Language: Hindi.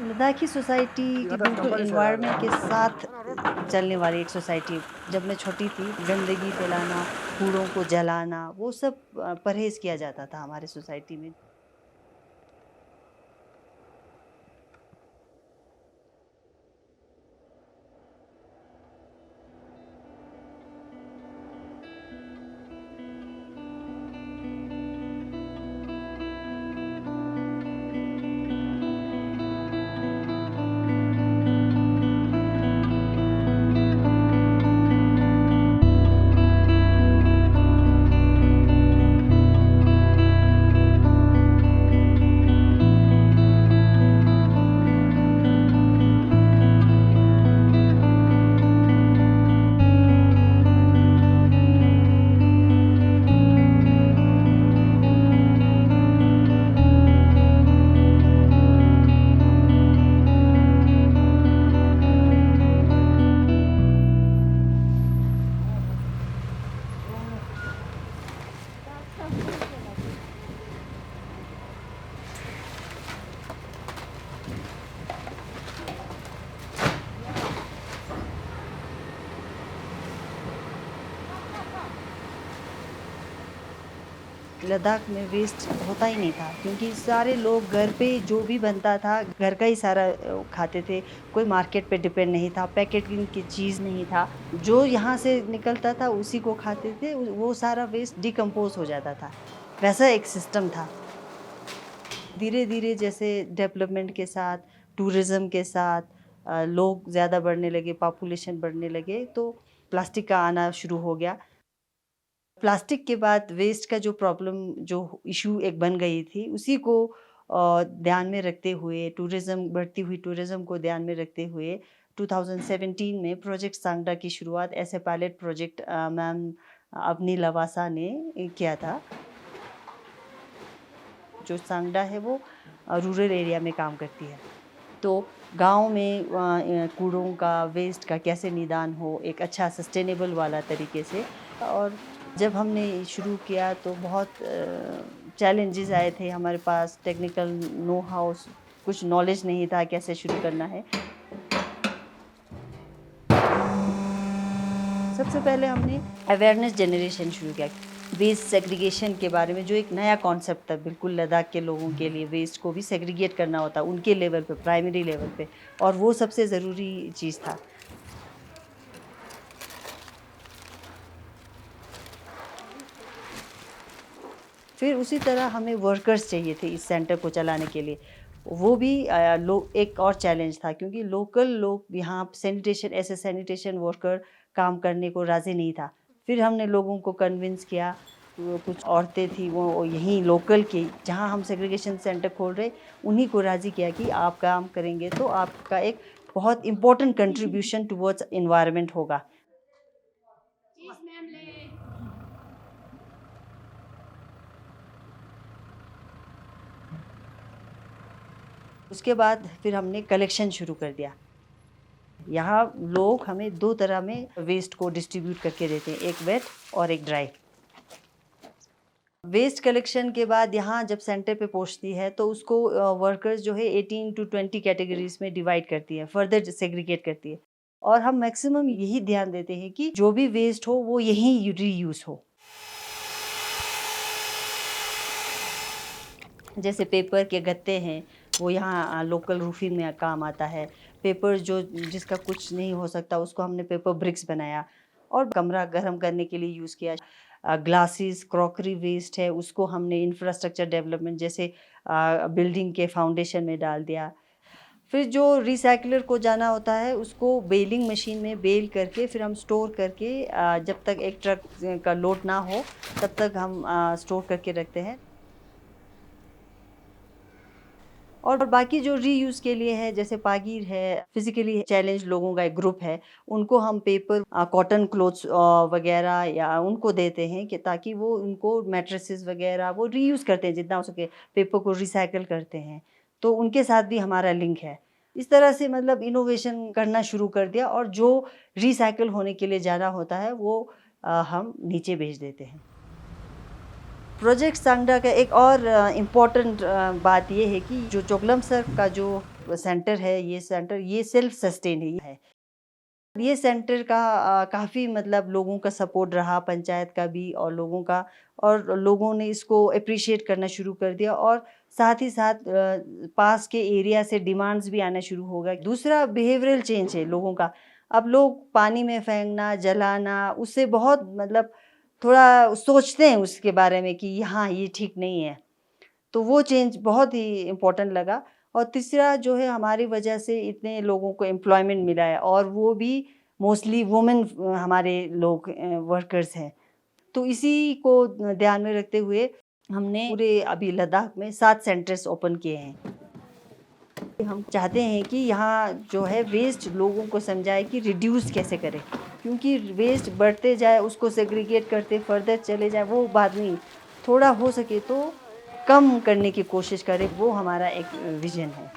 लद्दाखी सोसाइटी की बिल्कुल एनवायरनमेंट के साथ चलने वाली एक सोसाइटी। जब मैं छोटी थी, गंदगी फैलाना, कूड़ों को जलाना, वो सब परहेज़ किया जाता था हमारे सोसाइटी में। लद्दाख में वेस्ट होता ही नहीं था क्योंकि सारे लोग घर पे जो भी बनता था घर का ही सारा खाते थे। कोई मार्केट पे डिपेंड नहीं था, पैकेटिंग की चीज़ नहीं था। जो यहाँ से निकलता था उसी को खाते थे, वो सारा वेस्ट डिकम्पोज़ हो जाता था। वैसा एक सिस्टम था। धीरे-धीरे जैसे डेवलपमेंट के साथ, टूरिज़्म के साथ लोग ज़्यादा बढ़ने लगे, पॉपुलेशन बढ़ने लगे, तो प्लास्टिक का आना शुरू हो गया। प्लास्टिक के बाद वेस्ट का जो प्रॉब्लम जो इश्यू एक बन गई थी, उसी को ध्यान में रखते हुए टूरिज़्म बढ़ती हुई टूरिज़्म को ध्यान में रखते हुए 2017 में प्रोजेक्ट सांगडा की शुरुआत as a pilot project ma'am Avani Lavasa ने किया था। जो सांगडा है वो रूरल एरिया में काम करती है। तो गाँव में कूड़ों का, वेस्ट का कैसे निदान हो एक अच्छा सस्टेनेबल वाला तरीके से। और जब हमने शुरू किया तो बहुत चैलेंजेस आए थे हमारे पास, टेक्निकल नो हाउ कुछ नॉलेज नहीं था कैसे शुरू करना है। सबसे पहले हमने अवेयरनेस जनरेशन शुरू किया वेस्ट सेग्रीगेशन के बारे में, जो एक नया कॉन्सेप्ट था बिल्कुल लद्दाख के लोगों के लिए। वेस्ट को भी सेग्रीगेट करना होता उनके लेवल पे, प्राइमरी लेवल पे, और वो सबसे ज़रूरी चीज़ था। फिर उसी तरह हमें वर्कर्स चाहिए थे इस सेंटर को चलाने के लिए। वो भी एक और चैलेंज था क्योंकि लोकल लोग यहाँ sanitation as a sanitation worker काम करने को राज़ी नहीं था। फिर हमने लोगों को कन्विंस किया, वो कुछ औरतें थी वो यहीं लोकल की, जहाँ हम सेग्रीगेशन सेंटर खोल रहे, उन्हीं को राज़ी किया कि आप काम करेंगे तो आपका एक बहुत इम्पोर्टेंट कंट्रीब्यूशन टुवर्ड्स एनवायरनमेंट होगा। उसके बाद फिर हमने कलेक्शन शुरू कर दिया। यहाँ लोग हमें 2 तरह में वेस्ट को डिस्ट्रीब्यूट करके देते हैं, एक वेट और एक ड्राई। वेस्ट कलेक्शन के बाद यहाँ जब सेंटर पे पहुँचती है तो उसको वर्कर्स जो है 18 टू 20 कैटेगरीज़ में डिवाइड करती है, फर्दर सेग्रीगेट करती है। और हम मैक्सिमम यही ध्यान देते हैं कि जो भी वेस्ट हो वो यहीं रीयूज़ हो। जैसे पेपर के गत्ते हैं, वो यहाँ लोकल रूफिंग में काम आता है। पेपर जो जिसका कुछ नहीं हो सकता उसको हमने पेपर ब्रिक्स बनाया और कमरा गर्म करने के लिए यूज़ किया। ग्लासेस, क्रॉकरी वेस्ट है उसको हमने इंफ्रास्ट्रक्चर डेवलपमेंट जैसे बिल्डिंग के फाउंडेशन में डाल दिया। फिर जो रिसाइक्लर को जाना होता है उसको बेलिंग मशीन में बेल करके फिर हम स्टोर करके जब तक एक ट्रक का लोड ना हो तब तक हम स्टोर करके रखते हैं। और बाकी जो रीयूज़ के लिए है जैसे पागीर है, फिज़िकली चैलेंज लोगों का एक ग्रुप है, उनको हम पेपर कॉटन क्लॉथ्स वग़ैरह या उनको देते हैं कि ताकि वो उनको मैट्रेसेस वग़ैरह वो रीयूज़ करते हैं जितना हो सके, पेपर को रिसाइकिल करते हैं। तो उनके साथ भी हमारा लिंक है। इस तरह से मतलब इनोवेशन करना शुरू कर दिया और जो रिसाइकिल होने के लिए जाना होता है वो हम नीचे भेज देते हैं। प्रोजेक्ट सांगडा का एक और इम्पॉर्टेंट बात ये है कि जो चोगलम सर का जो सेंटर है, ये सेल्फ सस्टेन है। ये सेंटर का काफ़ी मतलब लोगों का सपोर्ट रहा, पंचायत का भी और लोगों का, और लोगों ने इसको एप्रिशिएट करना शुरू कर दिया, और साथ ही साथ पास के एरिया से डिमांड्स भी आना शुरू हो गए। दूसरा बिहेवियरल चेंज है लोगों का। अब लोग पानी में फेंकना, जलाना, उससे बहुत मतलब थोड़ा सोचते हैं उसके बारे में कि हाँ, ये ठीक नहीं है। तो वो चेंज बहुत ही इम्पोर्टेंट लगा। और तीसरा जो है, हमारी वजह से इतने लोगों को एम्प्लॉयमेंट मिला है, और वो भी मोस्टली वुमेन हमारे लोग वर्कर्स हैं। तो इसी को ध्यान में रखते हुए हमने पूरे अभी लद्दाख में 7 सेंटर्स ओपन किए हैं। हम चाहते हैं कि यहाँ जो है वेस्ट लोगों को समझाए कि रिड्यूस कैसे करें, क्योंकि वेस्ट बढ़ते जाए, उसको सेग्रीगेट करते फर्दर चले जाए, वो बात नहीं। थोड़ा हो सके तो कम करने की कोशिश करें, वो हमारा एक विज़न है।